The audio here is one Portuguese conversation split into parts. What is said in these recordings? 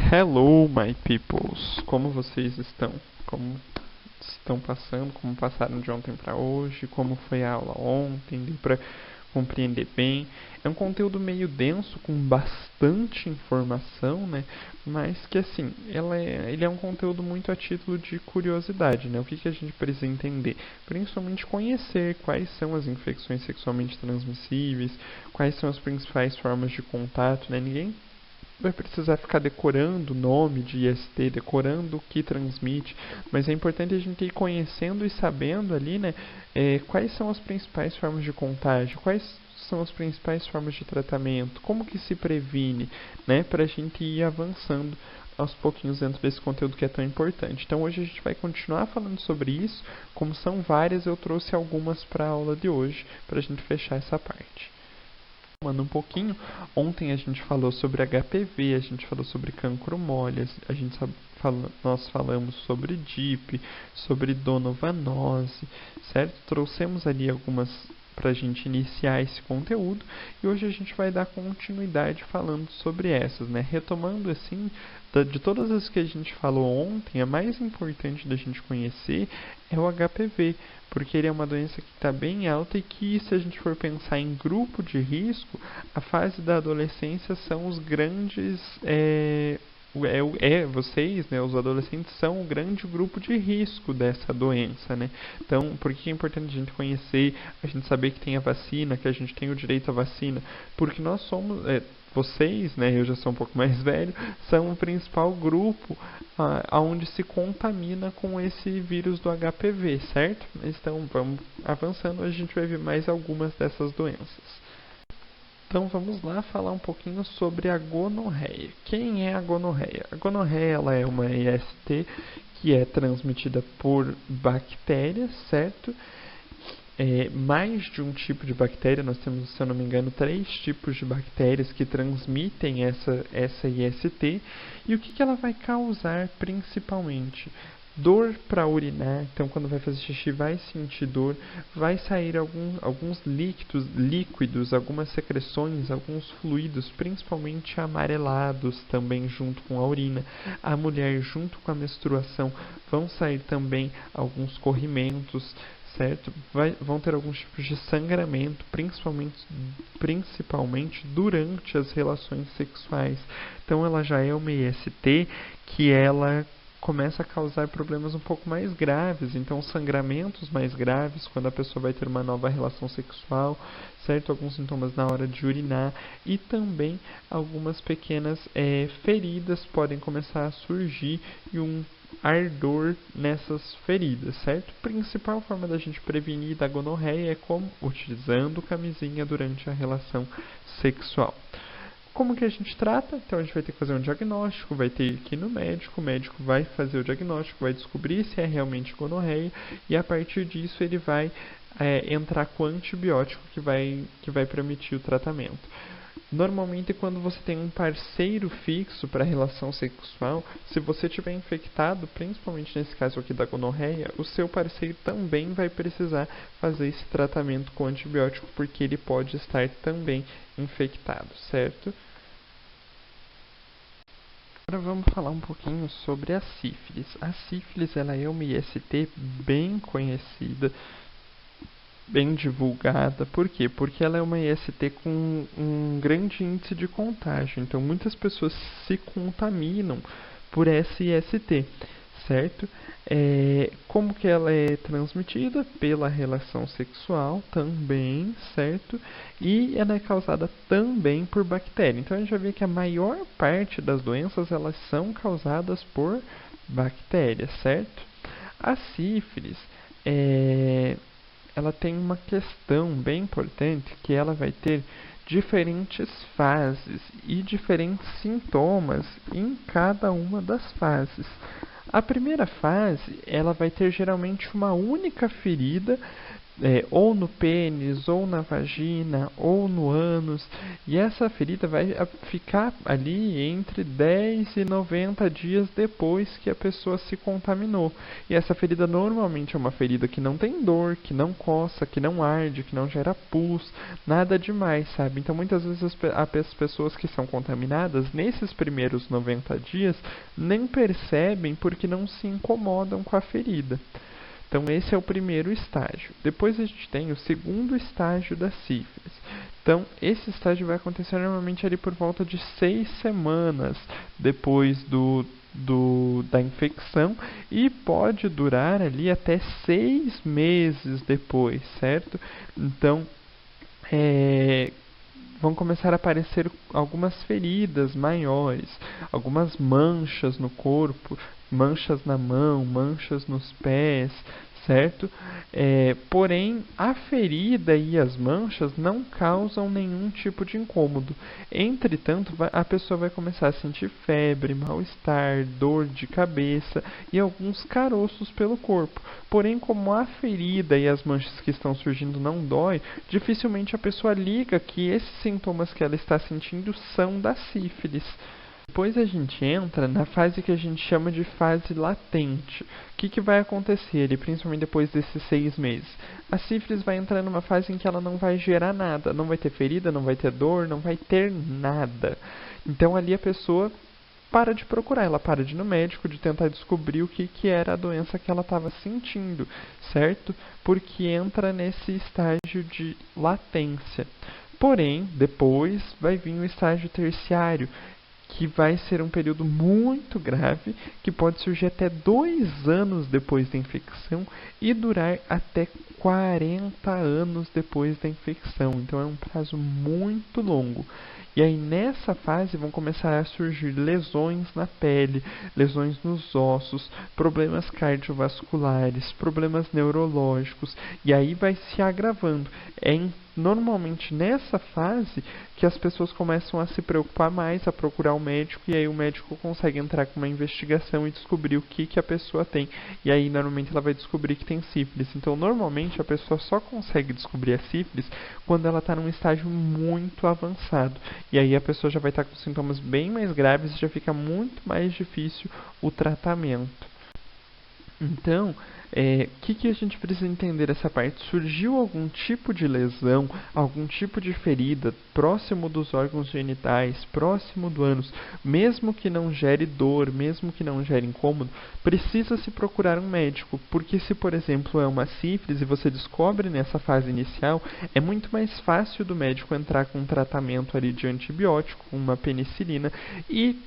Hello, my peoples! Como vocês estão? Como estão passando? Como passaram de ontem para hoje? Como foi a aula ontem? Deu para compreender bem? É um conteúdo meio denso, com bastante informação, né? Mas que assim, ele é um conteúdo muito a título de curiosidade, né? O que a gente precisa entender? Principalmente conhecer quais são as infecções sexualmente transmissíveis, quais são as principais formas de contato, né? Ninguém vai precisar ficar decorando o nome de IST, decorando o que transmite, mas é importante a gente ir conhecendo e sabendo ali, né, quais são as principais formas de contágio, quais são as principais formas de tratamento, como que se previne, né, para a gente ir avançando aos pouquinhos dentro desse conteúdo que é tão importante. Então hoje a gente vai continuar falando sobre isso, como são várias, eu trouxe algumas para a aula de hoje, para a gente fechar essa parte. Um pouquinho, ontem a gente falou sobre HPV, a gente falou sobre cancro mole, nós falamos sobre DIP, sobre donovanose, certo? Trouxemos ali algumas para a gente iniciar esse conteúdo e hoje a gente vai dar continuidade falando sobre essas, né? Retomando assim, de todas as que a gente falou ontem, a mais importante da gente conhecer é o HPV, porque ele é uma doença que está bem alta e que, se a gente for pensar em grupo de risco, a fase da adolescência são os grandes... vocês, né, os adolescentes, são o grande grupo de risco dessa doença, né? Então, por que é importante a gente conhecer, a gente saber que tem a vacina, que a gente tem o direito à vacina? Porque nós somos... vocês, né, eu já sou um pouco mais velho, são o principal grupo onde se contamina com esse vírus do HPV, certo? Então, vamos avançando, a gente vai ver mais algumas dessas doenças. Então vamos lá falar um pouquinho sobre a gonorreia. Quem é a gonorreia? A gonorreia ela é uma IST que é transmitida por bactérias, certo? Mais de um tipo de bactéria, nós temos, se eu não me engano, 3 tipos de bactérias que transmitem essa IST. E o que ela vai causar principalmente? Dor para urinar, então quando vai fazer xixi vai sentir dor, vai sair alguns líquidos, algumas secreções, alguns fluidos, principalmente amarelados também junto com a urina. A mulher junto com a menstruação vão sair também alguns corrimentos, certo? Vão ter alguns tipos de sangramento, principalmente durante as relações sexuais. Então ela já é uma IST que ela começa a causar problemas um pouco mais graves, então sangramentos mais graves quando a pessoa vai ter uma nova relação sexual, certo? Alguns sintomas na hora de urinar e também algumas pequenas feridas podem começar a surgir e um ardor nessas feridas, certo? A principal forma da gente prevenir da gonorreia é como? Utilizando camisinha durante a relação sexual. Como que a gente trata? Então a gente vai ter que fazer um diagnóstico, vai ter que ir no médico, o médico vai fazer o diagnóstico, vai descobrir se é realmente gonorreia e a partir disso ele vai entrar com antibiótico que vai permitir o tratamento. Normalmente quando você tem um parceiro fixo para a relação sexual, se você tiver infectado, principalmente nesse caso aqui da gonorreia, o seu parceiro também vai precisar fazer esse tratamento com antibiótico porque ele pode estar também infectado, certo? Agora vamos falar um pouquinho sobre a sífilis. A sífilis ela é uma IST bem conhecida, bem divulgada. Por quê? Porque ela é uma IST com um grande índice de contágio. Então, muitas pessoas se contaminam por essa IST, certo? Como que ela é transmitida? Pela relação sexual também, certo? E ela é causada também por bactéria. Então, a gente vai ver que a maior parte das doenças, elas são causadas por bactérias, certo? A sífilis, ela tem uma questão bem importante que ela vai ter diferentes fases e diferentes sintomas em cada uma das fases. A primeira fase, ela vai ter geralmente uma única ferida ou no pênis, ou na vagina, ou no ânus, e essa ferida vai ficar ali entre 10 e 90 dias depois que a pessoa se contaminou. E essa ferida normalmente é uma ferida que não tem dor, que não coça, que não arde, que não gera pus, nada demais, sabe? Então muitas vezes as pessoas que são contaminadas, nesses primeiros 90 dias, nem percebem porque não se incomodam com a ferida. Então esse é o primeiro estágio. Depois a gente tem o segundo estágio da sífilis. Então esse estágio vai acontecer normalmente ali por volta de 6 semanas depois da infecção e pode durar ali até 6 meses depois, certo? Então, vão começar a aparecer algumas feridas maiores, algumas manchas no corpo, manchas na mão, manchas nos pés, certo? Porém, a ferida e as manchas não causam nenhum tipo de incômodo. Entretanto, a pessoa vai começar a sentir febre, mal-estar, dor de cabeça e alguns caroços pelo corpo. Porém, como a ferida e as manchas que estão surgindo não dói, dificilmente a pessoa liga que esses sintomas que ela está sentindo são da sífilis. Depois a gente entra na fase que a gente chama de fase latente. O que vai acontecer ali, principalmente depois desses 6 meses? A sífilis vai entrar numa fase em que ela não vai gerar nada, não vai ter ferida, não vai ter dor, não vai ter nada. Então ali a pessoa para de procurar, ela para de ir no médico, de tentar descobrir o que era a doença que ela estava sentindo, certo? Porque entra nesse estágio de latência. Porém, depois vai vir o estágio terciário, que vai ser um período muito grave, que pode surgir até 2 anos depois da infecção e durar até 40 anos depois da infecção. Então é um prazo muito longo. E aí nessa fase vão começar a surgir lesões na pele, lesões nos ossos, problemas cardiovasculares, problemas neurológicos, e aí vai se agravando. Normalmente nessa fase que as pessoas começam a se preocupar mais, a procurar o médico, e aí o médico consegue entrar com uma investigação e descobrir o que a pessoa tem. E aí normalmente ela vai descobrir que tem sífilis. Então normalmente a pessoa só consegue descobrir a sífilis quando ela está num estágio muito avançado. E aí a pessoa já vai estar com sintomas bem mais graves e já fica muito mais difícil o tratamento. Então, que a gente precisa entender essa parte? Surgiu algum tipo de lesão, algum tipo de ferida próximo dos órgãos genitais, próximo do ânus, mesmo que não gere dor, mesmo que não gere incômodo, precisa se procurar um médico, porque se, por exemplo, é uma sífilis e você descobre nessa fase inicial, é muito mais fácil do médico entrar com um tratamento ali de antibiótico, uma penicilina, e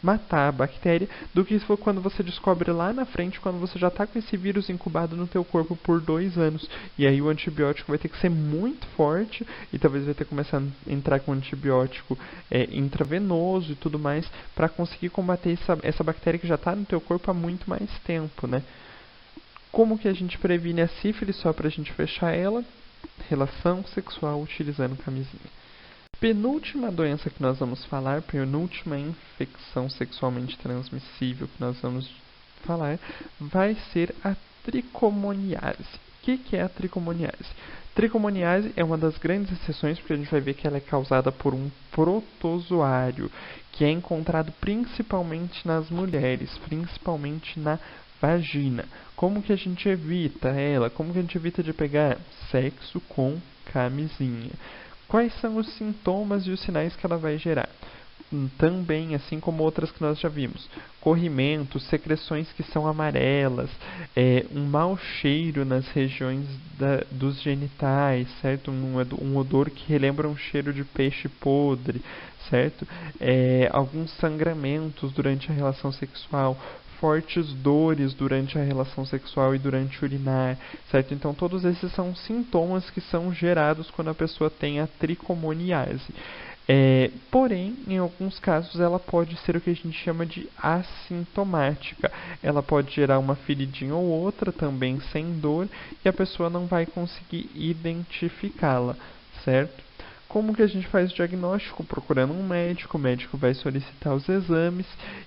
matar a bactéria, do que se for quando você descobre lá na frente, quando você já está com esse vírus incubado no teu corpo por 2 anos. E aí o antibiótico vai ter que ser muito forte, e talvez vai ter que começar a entrar com antibiótico intravenoso e tudo mais, para conseguir combater essa bactéria que já está no teu corpo há muito mais tempo, né? Como que a gente previne a sífilis, só para a gente fechar ela? Relação sexual utilizando camisinha. Penúltima doença que nós vamos falar, penúltima infecção sexualmente transmissível que nós vamos falar, vai ser a tricomoniase. O que é a tricomoniase? Tricomoniase é uma das grandes exceções, porque a gente vai ver que ela é causada por um protozoário, que é encontrado principalmente nas mulheres, principalmente na vagina. Como que a gente evita ela? Como que a gente evita de pegar? Sexo com camisinha. Quais são os sintomas e os sinais que ela vai gerar? Também, assim como outras que nós já vimos, corrimento, secreções que são amarelas, um mau cheiro nas regiões dos genitais, certo? Um odor que relembra um cheiro de peixe podre, certo? Alguns sangramentos durante a relação sexual, fortes dores durante a relação sexual e durante o urinar, certo? Então todos esses são sintomas que são gerados quando a pessoa tem a tricomoniase. Porém, em alguns casos, ela pode ser o que a gente chama de assintomática. Ela pode gerar uma feridinha ou outra, também sem dor, e a pessoa não vai conseguir identificá-la, certo? Como que a gente faz o diagnóstico? Procurando um médico, o médico vai solicitar os exames,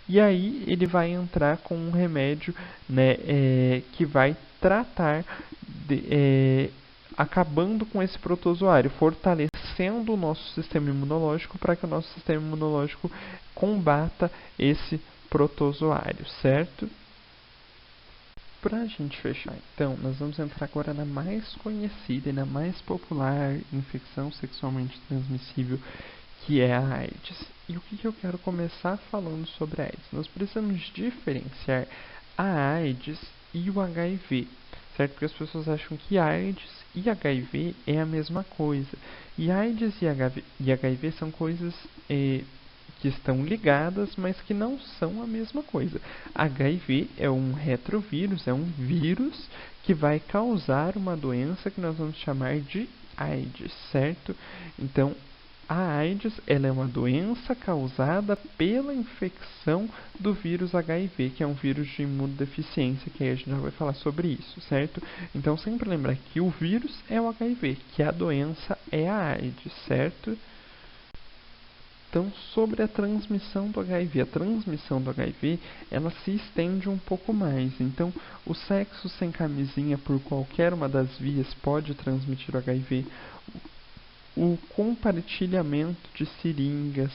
e aí ele vai entrar com um remédio, né, que vai tratar acabando com esse protozoário, fortalecendo o nosso sistema imunológico para que o nosso sistema imunológico combata esse protozoário, certo? Para a gente fechar, então, nós vamos entrar agora na mais conhecida e na mais popular infecção sexualmente transmissível, que é a AIDS. E o que eu quero começar falando sobre a AIDS? Nós precisamos diferenciar a AIDS e o HIV, certo? Porque as pessoas acham que AIDS e HIV é a mesma coisa. E AIDS e HIV são coisas que estão ligadas, mas que não são a mesma coisa. HIV é um retrovírus, é um vírus que vai causar uma doença que nós vamos chamar de AIDS, certo? Então, a AIDS ela é uma doença causada pela infecção do vírus HIV, que é um vírus de imunodeficiência, que aí a gente já vai falar sobre isso, certo? Então, sempre lembrar que o vírus é o HIV, que a doença é a AIDS, certo? Então, sobre a transmissão do HIV. A transmissão do HIV, ela se estende um pouco mais. Então, o sexo sem camisinha por qualquer uma das vias pode transmitir o HIV. O compartilhamento de seringas,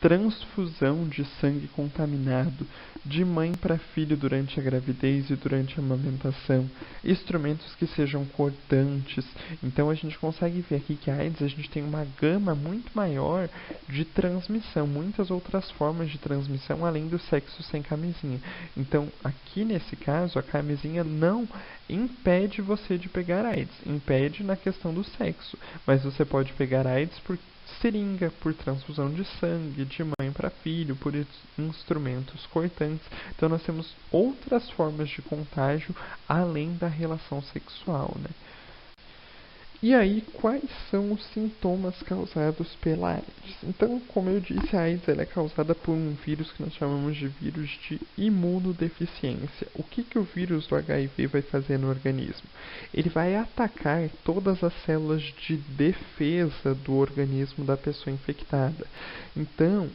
transfusão de sangue contaminado, de mãe para filho durante a gravidez e durante a amamentação, instrumentos que sejam cortantes. Então a gente consegue ver aqui que a AIDS, a gente tem uma gama muito maior de transmissão, muitas outras formas de transmissão além do sexo sem camisinha. Então aqui nesse caso a camisinha não impede você de pegar AIDS, impede na questão do sexo, mas você pode pegar AIDS por seringa, por transfusão de sangue, de mãe para filho, por instrumentos cortantes. Então nós temos outras formas de contágio além da relação sexual, né? E aí, quais são os sintomas causados pela AIDS? Então, como eu disse, a AIDS ela é causada por um vírus que nós chamamos de vírus de imunodeficiência. O que o vírus do HIV vai fazer no organismo? Ele vai atacar todas as células de defesa do organismo da pessoa infectada. Então,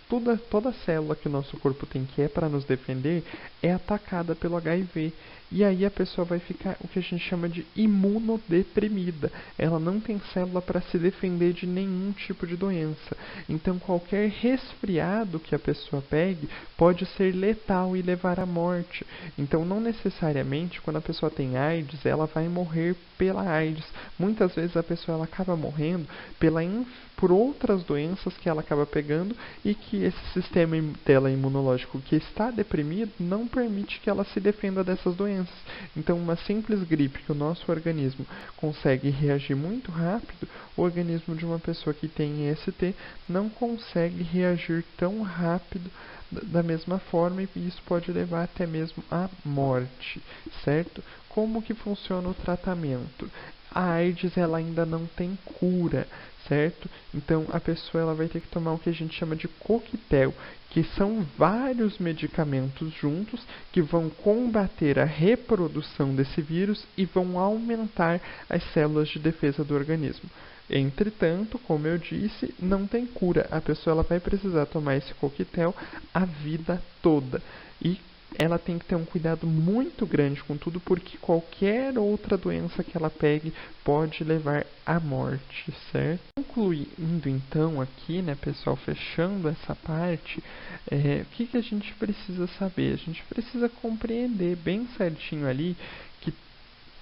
toda célula que o nosso corpo tem que é para nos defender é atacada pelo HIV. E aí a pessoa vai ficar o que a gente chama de imunodeprimida. Ela não tem célula para se defender de nenhum tipo de doença. Então qualquer resfriado que a pessoa pegue pode ser letal e levar à morte. Então não necessariamente quando a pessoa tem AIDS, ela vai morrer pela AIDS. Muitas vezes a pessoa ela acaba morrendo por outras doenças que ela acaba pegando e que esse sistema dela imunológico que está deprimido não permite que ela se defenda dessas doenças. Então, uma simples gripe que o nosso organismo consegue reagir muito rápido, o organismo de uma pessoa que tem IST não consegue reagir tão rápido da mesma forma e isso pode levar até mesmo à morte, certo? Como que funciona o tratamento? A AIDS ela ainda não tem cura, certo? Então a pessoa ela vai ter que tomar o que a gente chama de coquetel, que são vários medicamentos juntos que vão combater a reprodução desse vírus e vão aumentar as células de defesa do organismo. Entretanto, como eu disse, não tem cura. A pessoa ela vai precisar tomar esse coquetel a vida toda. E ela tem que ter um cuidado muito grande com tudo, porque qualquer outra doença que ela pegue pode levar à morte, certo? Concluindo então aqui, né, pessoal, fechando essa parte, o que a gente precisa saber? A gente precisa compreender bem certinho ali que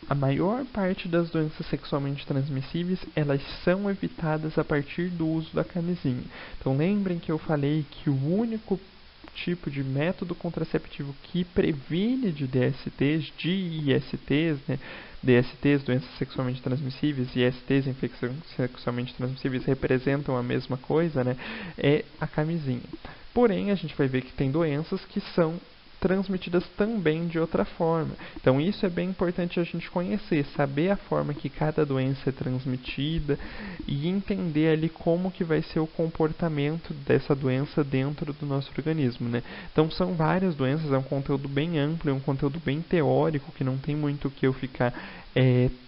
a maior parte das doenças sexualmente transmissíveis, elas são evitadas a partir do uso da camisinha. Então lembrem que eu falei que o único tipo de método contraceptivo que previne de DSTs, de ISTs, né? DSTs, doenças sexualmente transmissíveis, e ISTs, infecções sexualmente transmissíveis, representam a mesma coisa, né? É a camisinha. Porém, a gente vai ver que tem doenças que são transmitidas também de outra forma. Então isso é bem importante a gente conhecer, saber a forma que cada doença é transmitida e entender ali como que vai ser o comportamento dessa doença dentro do nosso organismo, né? Então são várias doenças, é um conteúdo bem amplo, é um conteúdo bem teórico, que não tem muito o que eu ficar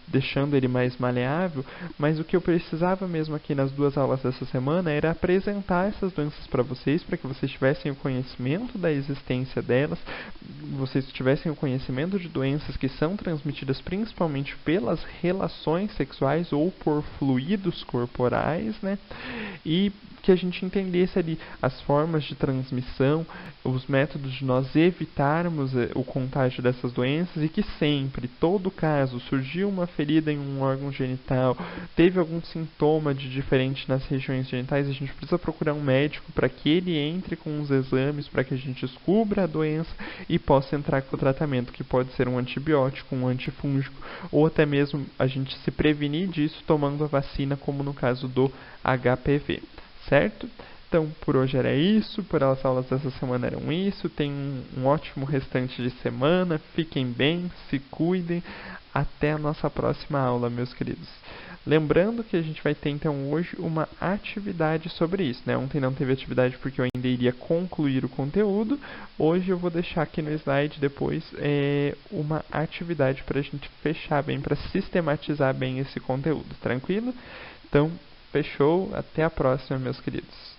deixando ele mais maleável, mas o que eu precisava mesmo aqui nas 2 aulas dessa semana era apresentar essas doenças para vocês, para que vocês tivessem o conhecimento da existência delas, vocês tivessem o conhecimento de doenças que são transmitidas principalmente pelas relações sexuais ou por fluidos corporais, né? E que a gente entendesse ali as formas de transmissão, os métodos de nós evitarmos o contágio dessas doenças e que sempre, todo caso, surgiu uma ferida em um órgão genital, teve algum sintoma de diferente nas regiões genitais, a gente precisa procurar um médico para que ele entre com os exames, para que a gente descubra a doença e possa entrar com o tratamento, que pode ser um antibiótico, um antifúngico, ou até mesmo a gente se prevenir disso tomando a vacina, como no caso do HPV. Certo? Então, por hoje era isso, por as aulas dessa semana eram isso. Tenham um ótimo restante de semana, fiquem bem, se cuidem. Até a nossa próxima aula, meus queridos. Lembrando que a gente vai ter então hoje uma atividade sobre isso, né? Ontem não teve atividade porque eu ainda iria concluir o conteúdo. Hoje eu vou deixar aqui no slide depois uma atividade para a gente fechar bem, para sistematizar bem esse conteúdo, tranquilo? Então, fechou, até a próxima, meus queridos.